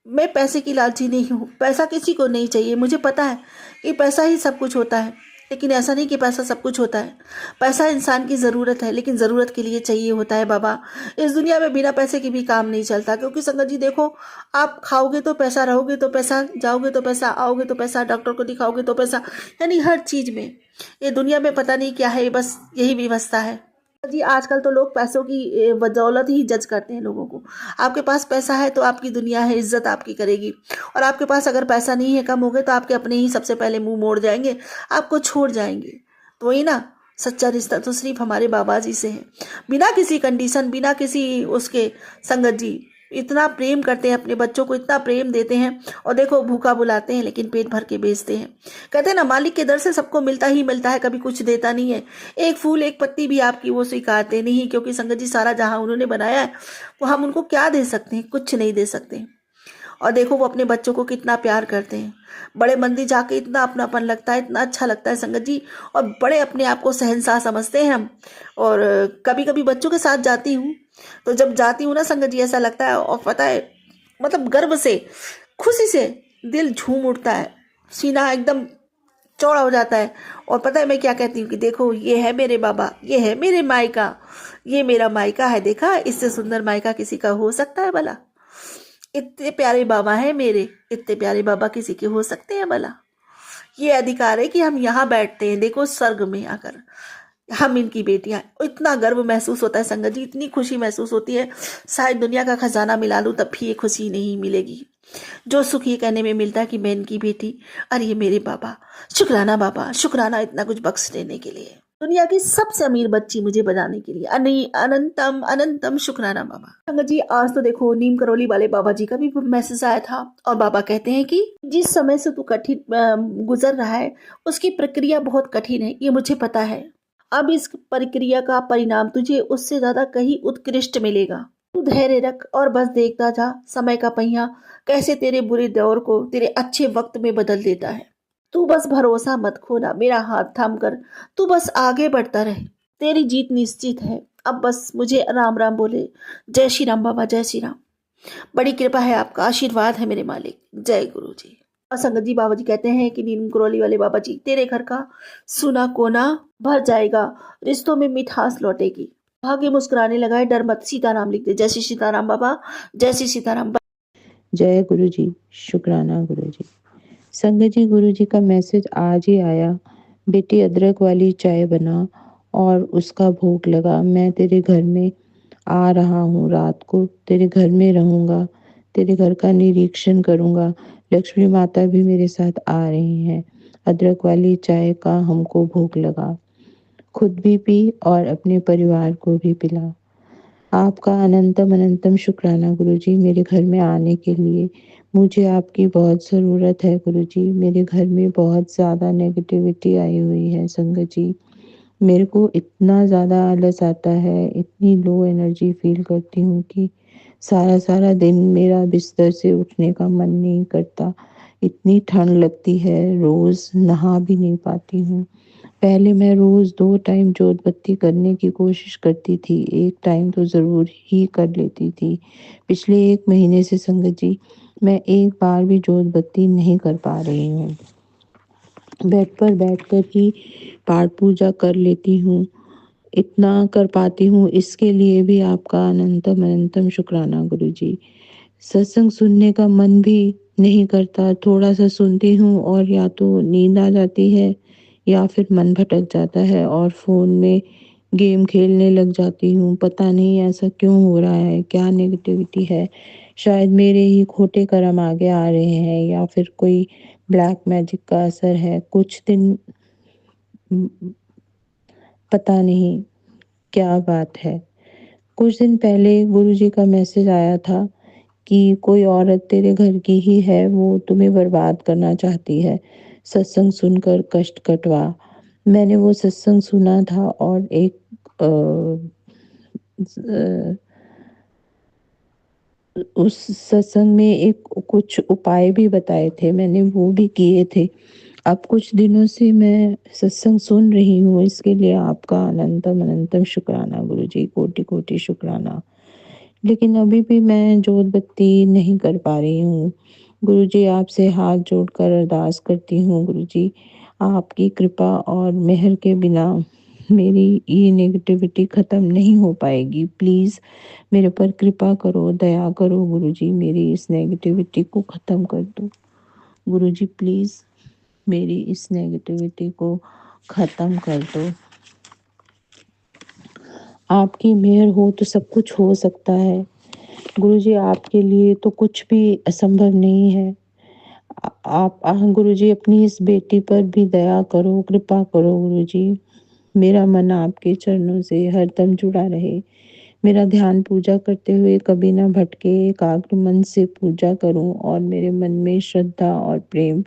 मैं पैसे की लालची नहीं हूँ, पैसा किसी को नहीं चाहिए। मुझे पता है कि पैसा ही सब कुछ होता है, लेकिन ऐसा नहीं कि पैसा सब कुछ होता है। पैसा इंसान की ज़रूरत है, लेकिन ज़रूरत के लिए चाहिए होता है बाबा। इस दुनिया में बिना पैसे के भी काम नहीं चलता, क्योंकि संगत जी देखो, आप खाओगे तो पैसा, रहोगे तो पैसा, जाओगे तो पैसा, आओगे तो पैसा, डॉक्टर को दिखाओगे तो पैसा, यानी हर चीज़ में ये दुनिया में पता नहीं क्या है, बस यही व्यवस्था है जी। आजकल तो लोग पैसों की बदौलत ही जज करते हैं लोगों को। आपके पास पैसा है तो आपकी दुनिया है, इज्जत आपकी करेगी, और आपके पास अगर पैसा नहीं है, कम हो गए, तो आपके अपने ही सबसे पहले मुंह मोड़ जाएंगे, आपको छोड़ जाएंगे। तो वही ना, सच्चा रिश्ता तो सिर्फ हमारे बाबा जी से है, बिना किसी कंडीशन, बिना किसी उसके। संगत जी इतना प्रेम करते हैं अपने बच्चों को, इतना प्रेम देते हैं, और देखो भूखा बुलाते हैं लेकिन पेट भर के बेचते हैं। कहते हैं ना, मालिक के दर से सबको मिलता ही मिलता है, कभी कुछ देता नहीं है। एक फूल एक पत्ती भी आपकी वो स्वीकारते नहीं, क्योंकि संगत जी सारा जहां उन्होंने बनाया है वो हम उनको क्या दे सकते हैं, कुछ नहीं दे सकते। और देखो वो अपने बच्चों को कितना प्यार करते हैं। बड़े मंदिर जाके इतना अपनापन लगता है, इतना अच्छा लगता है संगत जी, और बड़े अपने आप को शहंशाह समझते हैं हम। और कभी कभी बच्चों के साथ जाती हूँ, तो जब जाती हूँ ना संगत जी, ऐसा लगता है, और पता है मतलब गर्व से, खुशी से दिल झूम उठता है, सीना एकदम चौड़ा हो जाता है। और पता है मैं क्या कहती हूँ कि देखो ये है मेरे बाबा, ये है मेरे मायका, ये मेरा मायका है, देखा इससे सुंदर मायका किसी का हो सकता है भला? इतने प्यारे बाबा हैं मेरे, इतने प्यारे बाबा किसी के हो सकते हैं भला? ये अधिकार है कि हम यहाँ बैठते हैं, देखो स्वर्ग में आकर हम इनकी बेटियां। इतना गर्व महसूस होता है संगत जी, इतनी खुशी महसूस होती है, शायद दुनिया का खजाना मिला लूं तब भी ये खुशी नहीं मिलेगी। जो सुख ये कहने में मिलता है कि मैं इनकी बेटी, अरे ये मेरे बाबा, शुक्राना बाबा, शुक्राना इतना कुछ बख्श देने के लिए, दुनिया की सबसे अमीर बच्ची मुझे बनाने के लिए, अनंतम अनंतम शुक्राना बाबा। संगत जी आज तो देखो नीम करौली वाले बाबा जी का भी मैसेज आया था, और बाबा कहते हैं कि जिस समय से तू कठिन गुजर रहा है उसकी प्रक्रिया बहुत कठिन है, ये मुझे पता है। अब इस प्रक्रिया का परिणाम तुझे उससे ज्यादा कहीं उत्कृष्ट मिलेगा। तू धैर्य रख और बस देखता जा समय का पहिया कैसे तेरे बुरे दौर को तेरे अच्छे वक्त में बदल देता है। तू बस भरोसा मत खोना, मेरा हाथ थाम कर तू बस आगे बढ़ता रहे, तेरी जीत निश्चित है। अब बस मुझे राम राम बोले। जय श्री राम बाबा, जय श्री राम। बड़ी कृपा है आपका, आशीर्वाद है मेरे मालिक, जय गुरु जी। और संगत जी बाबा जी कहते हैं कि नीम करौली वाले बाबा जी, तेरे घर का सुना कोना भर जाएगा, रिश्तों में मिठास लौटेगी, भाग्य मुस्कुराने लगा है, डर मत, सीताराम लिख दे। जय श्री सीताराम बाबा, जय श्री सीताराम। जय गुरु जी, शुक्राना गुरु जी। संगत जी गुरु जी का मैसेज आज ही आया, बेटी अदरक वाली चाय बना और उसका भोग लगा। मैं तेरे घर में आ रहा हूँ, रात को तेरे घर में रहूँगा, तेरे घर का निरीक्षण करूँगा। लक्ष्मी माता भी मेरे साथ आ रही हैं। अदरक वाली चाय का हमको भोग लगा, खुद भी पी और अपने परिवार को भी पिला। आपका अनंतम अनंतम शुक्राना गुरुजी मेरे घर में आने के लिए। मुझे आपकी बहुत ज़रूरत है गुरुजी। मेरे घर में बहुत ज़्यादा नेगेटिविटी आई हुई है संगत जी। मेरे को इतना ज़्यादा आलस आता है, इतनी लो एनर्जी फ़ील करती हूँ कि सारा दिन मेरा बिस्तर से उठने का मन नहीं करता। इतनी ठंड लगती है, रोज़ नहा भी नहीं पाती हूँ। पहले मैं रोज़ 2 टाइम जोत बत्ती करने की कोशिश करती थी, 1 टाइम तो ज़रूर ही कर लेती थी। पिछले 1 महीने से संगत जी मैं एक बार भी जोत बत्ती नहीं कर पा रही हूँ। बेड पर बैठकर ही पाठ पूजा कर लेती हूँ, इतना कर पाती हूँ, इसके लिए भी आपका अनंतम अनंतम शुक्राना गुरुजी। सत्संग सुनने का मन भी नहीं करता, थोड़ा-सा सुनती हूँ और या तो नींद आ जाती है या फिर मन भटक जाता है और फ़ोन में गेम खेलने लग जाती हूँ। पता नहीं ऐसा क्यों हो रहा है, क्या नेगेटिविटी है? शायद मेरे ही खोटे कर्म आगे आ रहे हैं या फिर कोई ब्लैक मैजिक का असर है। कुछ दिन पता नहीं क्या बात है। कुछ दिन पहले गुरुजी का मैसेज आया था कि कोई औरत तेरे घर की ही है, वो तुम्हें बर्बाद करना चाहती है। सत्संग सुनकर कष्ट कटवा। मैंने वो सत्संग सुना था और एक उस सत्संग में एक कुछ उपाय भी बताए थे, मैंने वो भी किए थे। अब कुछ दिनों से मैं सत्संग सुन रही हूँ, इसके लिए आपका अनंतम अनंतम शुक्राना गुरुजी, कोटि-कोटि शुक्राना। लेकिन अभी भी मैं जोत बत्ती नहीं कर पा रही हूँ। गुरुजी आपसे हाथ जोड़कर अरदास करती हूँ गुरुजी, आपकी कृपा और मेहर के बिना मेरी ये नेगेटिविटी ख़त्म नहीं हो पाएगी। प्लीज़ मेरे पर कृपा करो, दया करो गुरुजी, मेरी इस नेगेटिविटी को ख़त्म कर दो। गुरुजी प्लीज़ मेरी इस नेगेटिविटी को ख़त्म कर दो। आपकी मेहर हो तो सब कुछ हो सकता है। गुरुजी आपके लिए तो कुछ भी असंभव नहीं है। आप गुरुजी अपनी इस बेटी पर भी दया करो, कृपा करो गुरुजी। मेरा मन आपके चरणों से हरदम जुड़ा रहे। मेरा ध्यान पूजा करते हुए कभी ना भटके, एकाग्र मन से पूजा करूं और मेरे मन में श्रद्धा और प्रेम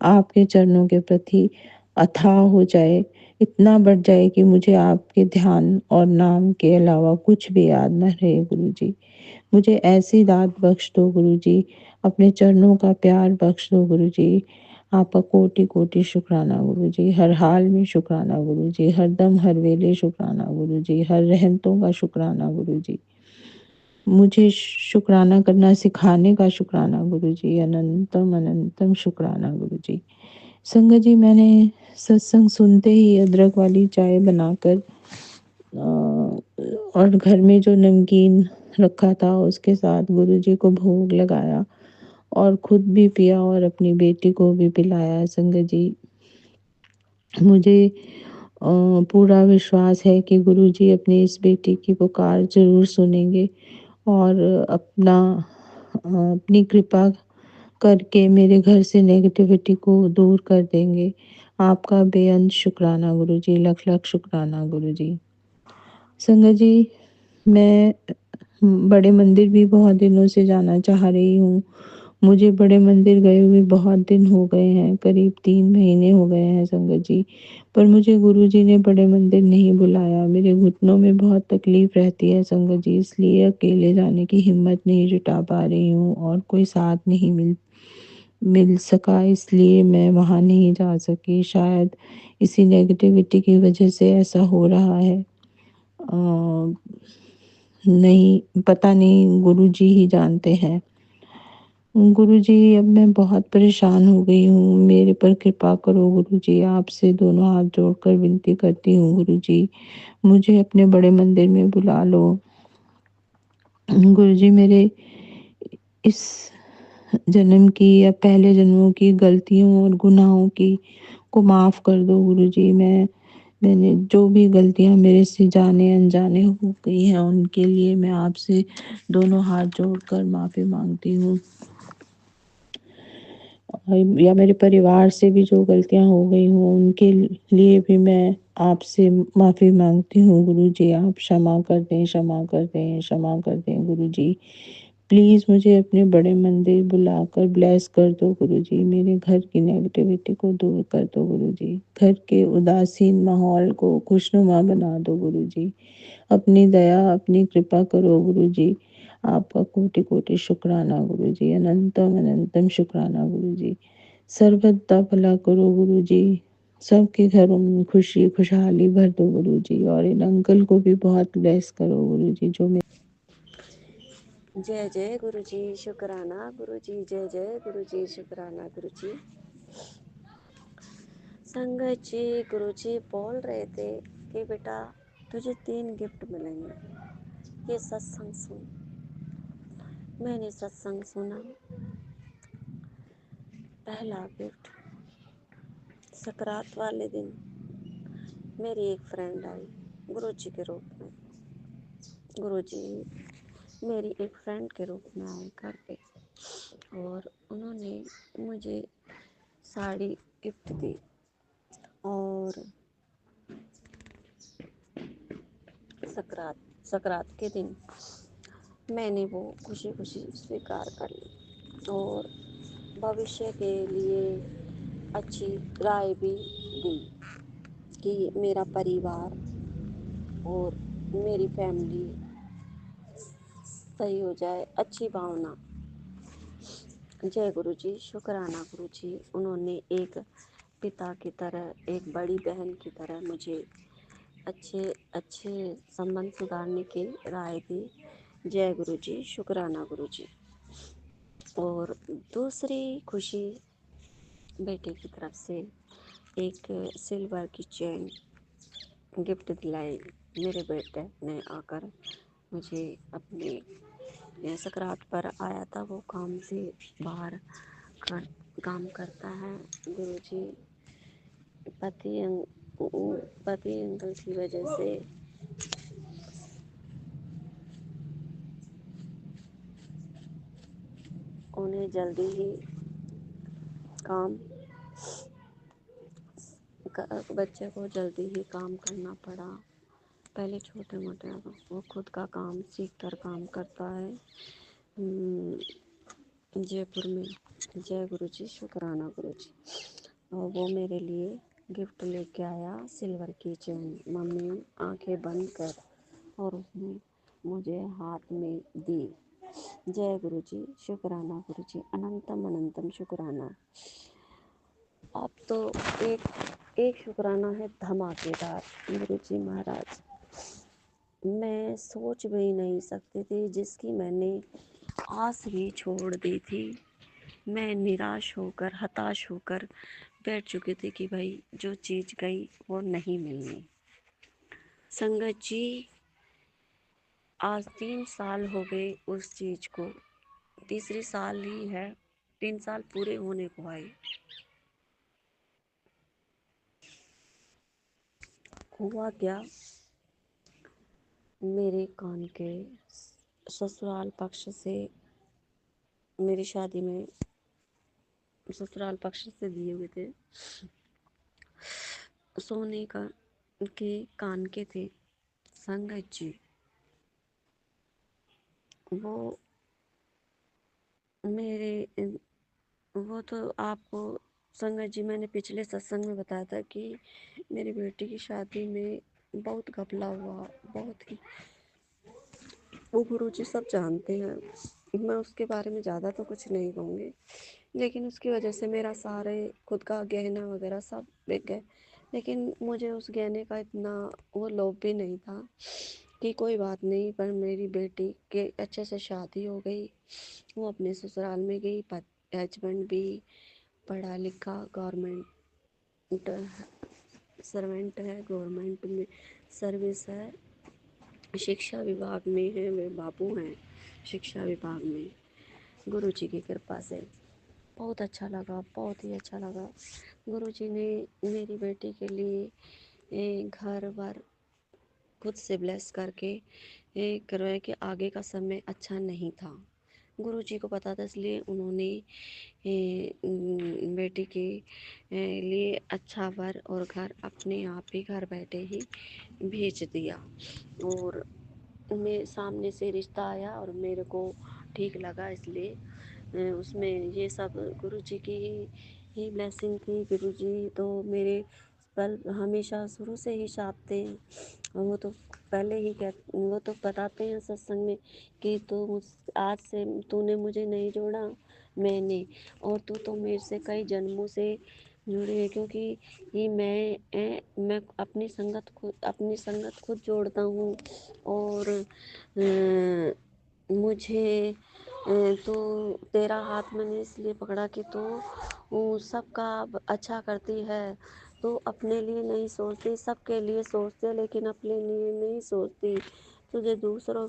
आपके चरणों के प्रति अथाह हो जाए, इतना बढ़ जाए कि मुझे आपके ध्यान और नाम के अलावा कुछ भी याद न रहे गुरुजी। मुझे ऐसी दात बख्श दो गुरुजी, अपने चरणों का प्यार बख्श दो गुरुजी। आपका कोटि कोटि शुक्राना गुरुजी, हर हाल में शुक्राना गुरुजी, हर दम हर वेले शुक्राना गुरुजी, हर रहमतों का शुक्राना गुरुजी। मुझे शुक्राना करना सिखाने का शुक्राना गुरुजी, अनंतम अनंतम शुक्राना गुरुजी। संगत जी, मैंने सत्संग सुनते ही अदरक वाली चाय बनाकर और घर में जो नमकीन रखा था उसके साथ गुरुजी को भोग लगाया और खुद भी पिया और अपनी बेटी को भी पिलाया। संगत जी, मुझे पूरा विश्वास है कि गुरुजी अपनी इस बेटी की पुकार ज़रूर सुनेंगे और अपनी कृपा करके मेरे घर से नेगेटिविटी को दूर कर देंगे। आपका बेअंत शुक्राना गुरुजी, लख लख शुक्राना गुरुजी। संगत जी, मैं बड़े मंदिर भी बहुत दिनों से जाना चाह रही हूँ। मुझे बड़े मंदिर गए हुए बहुत दिन हो गए हैं, करीब 3 महीने हो गए हैं संगत जी। पर मुझे गुरुजी ने बड़े मंदिर नहीं बुलाया। मेरे घुटनों में बहुत तकलीफ रहती है संगत जी, इसलिए अकेले जाने की हिम्मत नहीं जुटा पा रही हूँ और कोई साथ नहीं मिल मिल सका, इसलिए मैं वहाँ नहीं जा सकी। शायद इसी नेगेटिविटी की वजह से ऐसा हो रहा है। नहीं पता नहीं, गुरुजी ही जानते हैं। गुरुजी, अब मैं बहुत परेशान हो गई हूँ, मेरे पर कृपा करो गुरुजी। आपसे दोनों हाथ जोड़कर विनती करती हूँ गुरुजी, मुझे अपने बड़े मंदिर में बुला लो। गुरुजी, मेरे इस जन्म की या पहले जन्मों की गलतियों और गुनाहों की को माफ़ कर दो गुरुजी। मैंने जो भी गलतियाँ मेरे से जाने अनजाने हो गई हैं उनके लिए मैं आपसे दोनों हाथ जोड़कर माफ़ी मांगती हूँ। या मेरे परिवार से भी जो गलतियाँ हो गई हों उनके लिए भी मैं आपसे माफ़ी मांगती हूँ गुरुजी। आप क्षमा कर दें, क्षमा कर दें, क्षमा कर दें गुरुजी। प्लीज़ मुझे अपने बड़े मंदिर बुलाकर ब्लेस कर दो गुरुजी। मेरे घर की नेगेटिविटी को दूर कर दो गुरुजी। घर के उदासीन माहौल को खुशनुमा बना दो गुरुजी। अपनी दया, अपनी कृपा करो गुरुजी। आपका कोटि कोटि शुक्राना गुरुजी, अनंतम अनंतम शुक्राना गुरुजी। सर्वदा भला करो गुरुजी, सबके घरों में खुशी खुशहाली भर दो गुरुजी और इन अंकल को भी बहुत ब्लेस करो गुरुजी जो मैं जय जय गुरुजी, शुक्राना गुरुजी, जय जय गुरुजी, शुक्राना गुरुजी। संगत जी, गुरुजी बोल रहे थे कि बेटा तुझे 3 गिफ्ट मिलेंगे, ये सत्संग सुन। मैंने सत्संग सुना। पहला गिफ्ट, सकरात वाले दिन मेरी एक फ्रेंड आई गुरुजी के रूप में। गुरुजी मेरी एक फ्रेंड के रूप में आए घर पे और उन्होंने मुझे साड़ी गिफ्ट दी और सकरात के दिन मैंने वो खुशी खुशी स्वीकार कर ली और भविष्य के लिए अच्छी राय भी दी कि मेरा परिवार और मेरी फैमिली सही हो जाए, अच्छी भावना। जय गुरुजी, शुक्राना गुरुजी। उन्होंने एक पिता की तरह, एक बड़ी बहन की तरह मुझे अच्छे संबंध सुधारने की राय दी। जय गुरुजी, शुक्राना गुरुजी। और दूसरी खुशी बेटे की तरफ से एक सिल्वर की चेन गिफ्ट दिलाई। मेरे बेटे ने आकर मुझे अपने सकरात पर आया था, वो काम से बाहर काम करता है गुरुजी। पति पति अंकल की वजह से उन्हें जल्दी ही काम बच्चे को जल्दी ही काम करना पड़ा। पहले छोटे मोटे वो खुद का काम सीख कर काम करता है जयपुर में। जय गुरु जी, शुक्राना गुरु जी। और वो मेरे लिए गिफ्ट लेके आया, सिल्वर की चेन। मम्मी आंखें बंद कर, और उसने मुझे हाथ में दी। जय गुरु जी, शुक्राना गुरु जी, अनंतम अनंतम शुक्राना। अब तो एक शुक्राना है धमाकेदार। गुरु जी महाराज, मैं सोच भी नहीं सकती थी, जिसकी मैंने आस भी छोड़ दी थी। मैं निराश होकर, हताश होकर बैठ चुकी थी कि भाई जो चीज़ गई वो नहीं मिलनी। संगत जी, आज 3 साल हो गए उस चीज़ को, तीसरी साल ही है, 3 साल पूरे होने को आए। हुआ क्या, मेरे कान के ससुराल पक्ष से, मेरी शादी में ससुराल पक्ष से दिए हुए थे सोने का के कान के थे संगत जी। वो मेरे वो तो आपको संगत जी मैंने पिछले सत्संग में बताया था कि मेरी बेटी की शादी में बहुत घपला हुआ, बहुत ही। वो गुरु जी सब जानते हैं, मैं उसके बारे में ज़्यादा तो कुछ नहीं कहूँगी, लेकिन उसकी वजह से मेरा सारे खुद का गहना वगैरह सब बिक गए। लेकिन मुझे उस गहने का इतना वो लोभ भी नहीं था कि कोई बात नहीं, पर मेरी बेटी के अच्छे से शादी हो गई। वो अपने ससुराल में गई, हस्बैंड भी पढ़ा लिखा गवर्नमेंट सर्वेंट है, गवर्नमेंट में सर्विस है, शिक्षा विभाग में है, वे बाबू हैं शिक्षा विभाग में। गुरु जी की कृपा से बहुत अच्छा लगा, बहुत ही अच्छा लगा। गुरु जी ने मेरी बेटी के लिए घर वर खुद से ब्लेस करके करवाया कि आगे का समय अच्छा नहीं था। गुरु जी को पता था, इसलिए उन्होंने बेटी के लिए अच्छा वर और घर अपने आप ही घर बैठे ही भेज दिया। और मेरे सामने से रिश्ता आया और मेरे को ठीक लगा, इसलिए उसमें ये सब गुरु जी की ही ब्लेसिंग थी। गुरु जी तो मेरे पर हमेशा शुरू से ही चाहते हैं। और वो तो पहले ही वो तो बताते हैं सत्संग में कि तू आज से तूने मुझे नहीं जोड़ा, मैंने, और तू तो मेरे से कई जन्मों से जुड़े है, क्योंकि ये मैं अपनी संगत खुद जोड़ता हूँ। और मुझे तो तेरा हाथ मैंने इसलिए पकड़ा कि तू सबका अच्छा करती है। तो अपने लिए नहीं सोचती, सबके लिए सोचती है, लेकिन अपने लिए नहीं सोचती। तुझे दूसरों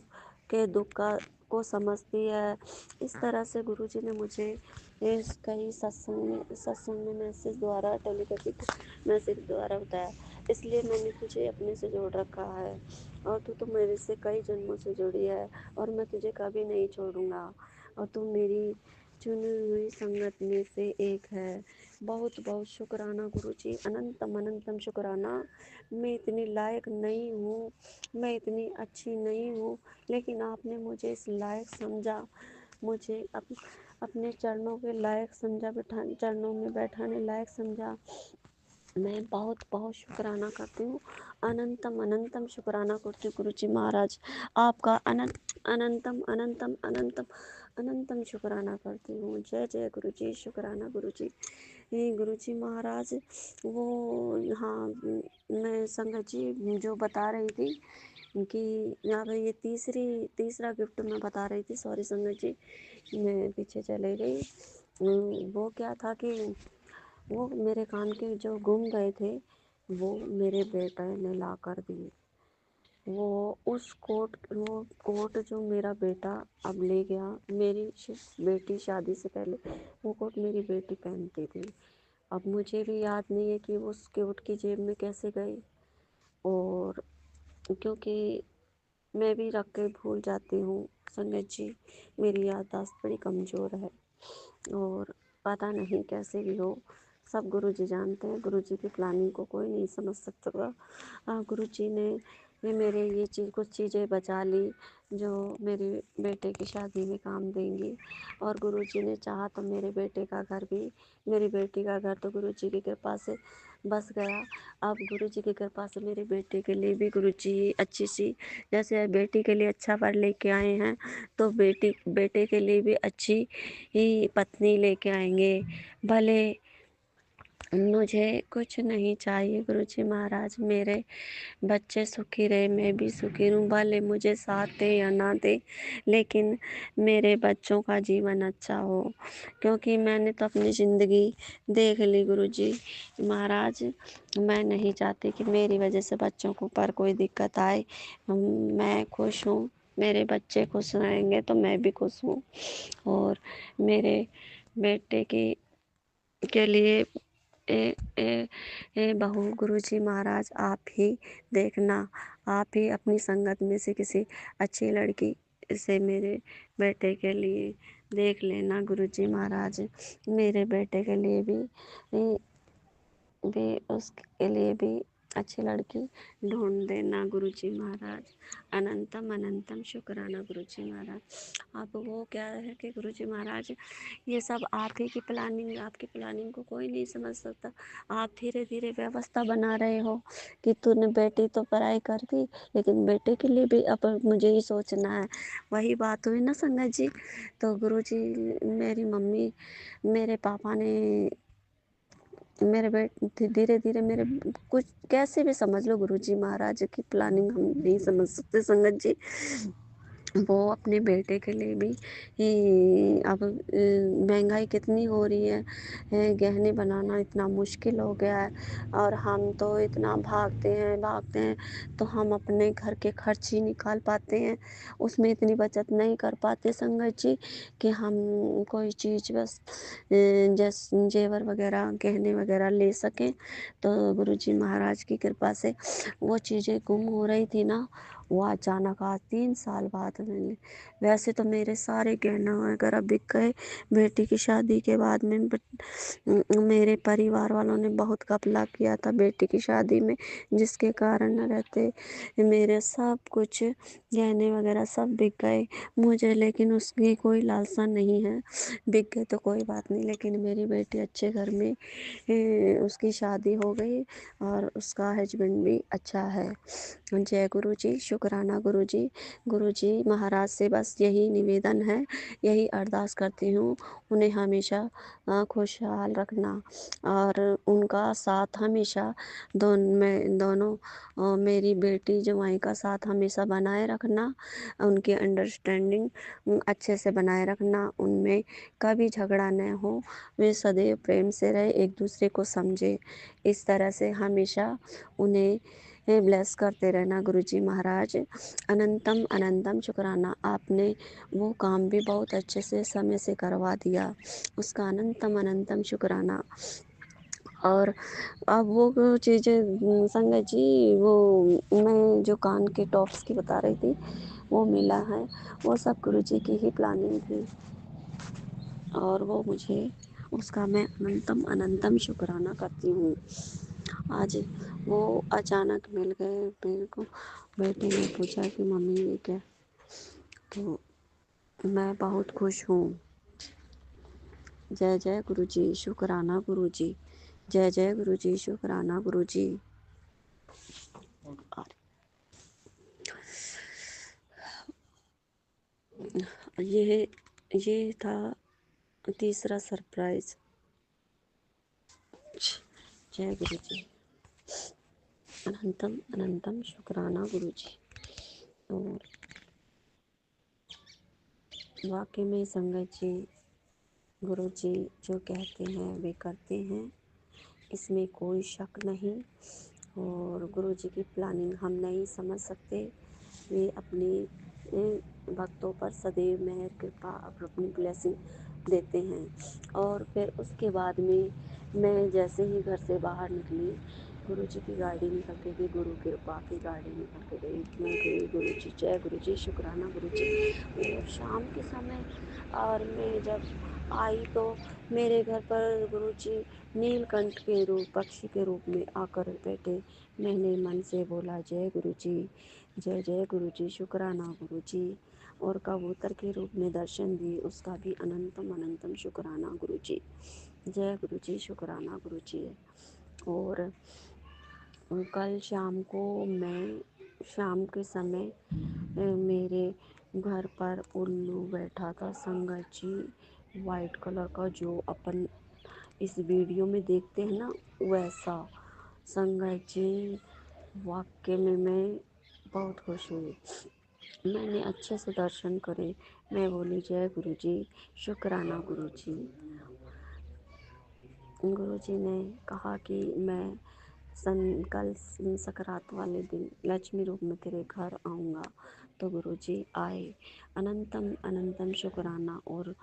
के दुख का को समझती है। इस तरह से गुरुजी ने मुझे कई सत्संग में मैसेज द्वारा, टेलीपैथिक मैसेज द्वारा बताया। इसलिए मैंने तुझे अपने से जोड़ रखा है, और तू तो मेरे से कई जन्मों से जुड़ी है, और मैं तुझे कभी नहीं छोड़ूंगा, और तू मेरी चुनी हुई संगत में से एक है। बहुत बहुत शुक्राना गुरुजी, अनंतम अनंतम शुक्राना। मैं इतनी लायक नहीं हूँ, मैं इतनी अच्छी नहीं हूँ, लेकिन आपने मुझे इस लायक समझा, मुझे अपने चरणों के लायक समझा, चरणों में बैठाने लायक समझा। मैं बहुत बहुत शुक्राना करती हूँ, अनंतम अनंतम शुक्राना करती हूँ। गुरु जी महाराज आपका अनंतम अनंतम अनंतम अनंतम शुक्राना करती हूँ। जय जय गुरु जी, शुक्राना गुरु जी। गुरु जी महाराज वो, हाँ, मैं संगत जी जो बता रही थी कि यहाँ पे ये तीसरा गिफ्ट मैं बता रही थी। सॉरी संगत जी, मैं पीछे चले गई। वो क्या था कि वो मेरे कान के जो गुम गए थे, वो मेरे बेटे ने ला कर दिए। वो कोट जो मेरा बेटा अब ले गया, मेरी बेटी शादी से पहले वो कोट मेरी बेटी पहनती थी, अब मुझे भी याद नहीं है कि वो उस गिफ्ट की जेब में कैसे गई, और क्योंकि मैं भी रख के भूल जाती हूँ संगत जी, मेरी याददाश्त बड़ी कमज़ोर है, और पता नहीं कैसे भी हो, सब गुरुजी जानते हैं। गुरुजी की प्लानिंग को कोई नहीं समझ सकता। गुरुजी ने मेरे ये कुछ चीज़ें बचा ली जो मेरे बेटे की शादी में काम देंगी, और गुरुजी ने चाहा तो मेरे बेटे का घर भी, मेरी बेटी का घर तो गुरुजी की कृपा से बस गया। अब गुरुजी की कृपा से मेरे बेटे के लिए भी गुरुजी अच्छी सी, जैसे बेटी के लिए अच्छा वर लेके आए हैं, तो बेटे के लिए भी अच्छी ही पत्नी लेके आएंगे। भले मुझे कुछ नहीं चाहिए गुरुजी महाराज, मेरे बच्चे सुखी रहे, मैं भी सुखी रहूं, भले मुझे साथ दे या ना दे, लेकिन मेरे बच्चों का जीवन अच्छा हो, क्योंकि मैंने तो अपनी ज़िंदगी देख ली गुरुजी महाराज। मैं नहीं चाहती कि मेरी वजह से बच्चों को पर कोई दिक्कत आए। मैं खुश हूँ, मेरे बच्चे खुश रहेंगे तो मैं भी खुश हूँ, और मेरे बेटे के लिए बहू गुरुजी महाराज आप ही देखना, आप ही अपनी संगत में से किसी अच्छी लड़की से मेरे बेटे के लिए देख लेना गुरुजी महाराज। मेरे बेटे के लिए भी उसके लिए भी अच्छी लड़की ढूंढ देना गुरुजी महाराज। अनंतम अनंतम शुक्राना गुरुजी महाराज। अब वो क्या है कि गुरुजी महाराज, ये सब आप ही की प्लानिंग, आपकी प्लानिंग को कोई नहीं समझ सकता। आप धीरे धीरे व्यवस्था बना रहे हो कि तूने बेटी तो पढ़ाई कर दी, लेकिन बेटे के लिए भी अब मुझे ही सोचना है। वही बात हुई ना संगत जी। तो गुरुजी, मेरी मम्मी, मेरे पापा ने मेरे बेटे धीरे धीरे मेरे कुछ कैसे भी समझ लो गुरुजी महाराज की प्लानिंग हम नहीं समझ सकते संगत जी। वो अपने बेटे के लिए भी अब महंगाई कितनी हो रही है, गहने बनाना इतना मुश्किल हो गया है, और हम तो इतना भागते हैं तो हम अपने घर के खर्च ही निकाल पाते हैं, उसमें इतनी बचत नहीं कर पाते संगत जी कि हम कोई चीज़ बस जैसे जेवर वगैरह गहने वगैरह ले सकें। तो गुरुजी महाराज की कृपा से वो चीज़ें गुम हो रही थी ना, वो अचानक आज 3 साल बाद मैंने, वैसे तो मेरे सारे गहना वगैरह बिक गए बेटी की शादी के बाद में, बट मेरे परिवार वालों ने बहुत घपला किया था बेटी की शादी में, जिसके कारण न रहते मेरे सब कुछ गहने वगैरह सब बिक गए मुझे, लेकिन उसकी कोई लालसा नहीं है। बिक गए तो कोई बात नहीं, लेकिन मेरी बेटी अच्छे घर में उसकी शादी हो गई, और उसका हस्बैंड भी अच्छा है। जय गुरु जी, शुक्राना गुरु जी। गुरु जी महाराज से बस यही निवेदन है, यही अरदास करती हूँ, उन्हें हमेशा खुशहाल रखना, और उनका साथ हमेशा दोनों मेरी बेटी जवाई का साथ हमेशा बनाए रखना, उनकी अंडरस्टैंडिंग अच्छे से बनाए रखना, उनमें कभी झगड़ा न हो, वे सदैव प्रेम से रहे, एक दूसरे को समझे, इस तरह से हमेशा उन्हें ब्लेस करते रहना गुरुजी महाराज। अनंतम अनंतम शुक्राना, आपने वो काम भी बहुत अच्छे से समय से करवा दिया, उसका अनंतम अनंतम शुक्राना। और अब वो चीज़ें संगत जी, वो मैं जो कान के टॉप्स की बता रही थी वो मिला है, वो सब गुरुजी की ही प्लानिंग थी, और वो मुझे उसका मैं अनंतम अनंतम शुक्राना करती हूँ। आज वो अचानक मिल गए मेरे को, बेटे ने पूछा कि मम्मी ये क्या, तो मैं बहुत खुश हूँ। जय जय गुरुजी, शुक्राना गुरुजी, जय जय गुरुजी, शुक्राना गुरुजी। ये था तीसरा सरप्राइज। जय गुरुजी, अनंतम अनंतम शुक्राना गुरुजी। और वाकई में संगत जी, गुरुजी जो कहते हैं वे करते हैं, इसमें कोई शक नहीं, और गुरुजी की प्लानिंग हम नहीं समझ सकते, वे अपने भक्तों पर सदैव मेहर कृपा और अपनी ब्लेसिंग देते हैं। और फिर उसके बाद में मैं जैसे ही घर से बाहर निकली, गुरु जी की गाड़ी निकल के गई, गुरु कृपा की गाड़ी निकल के गई। मैं गई, गुरु जी जय गुरु जी, शुक्राना गुरु जी। और शाम के समय और मैं जब आई तो मेरे घर पर गुरु जी नीलकंठ के रूप, पक्षी के रूप में आकर बैठे। मैंने मन से बोला जय गुरु जी, जय जय गुरु जी, शुक्राना गुरु जी। और कबूतर के रूप में दर्शन दिए, उसका भी अनंतम अनंतम शुक्राना गुरु जी, जय गुरु जी, शुक्राना गुरु जी। और कल शाम को मैं शाम के समय मेरे घर पर उल्लू बैठा था, संगत जी वाइट कलर का, जो अपन इस वीडियो में देखते हैं ना, वैसा। संगत जी वाकई में मैं बहुत खुश हुई। मैंने अच्छे से दर्शन करे। मैं बोली जय गुरु जी, शुक्राना गुरु जी। गुरु जी ने कहा कि मैं कल सकरात वाले दिन लक्ष्मी रूप में तेरे घर आऊँगा। तो गुरु जी आए। अनंतम अनंतम शुक्राना। और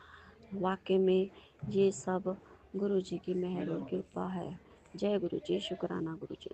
वाकई में ये सब गुरु जी की मेहर और कृपा है। जय गुरु जी, शुक्राना गुरु जी।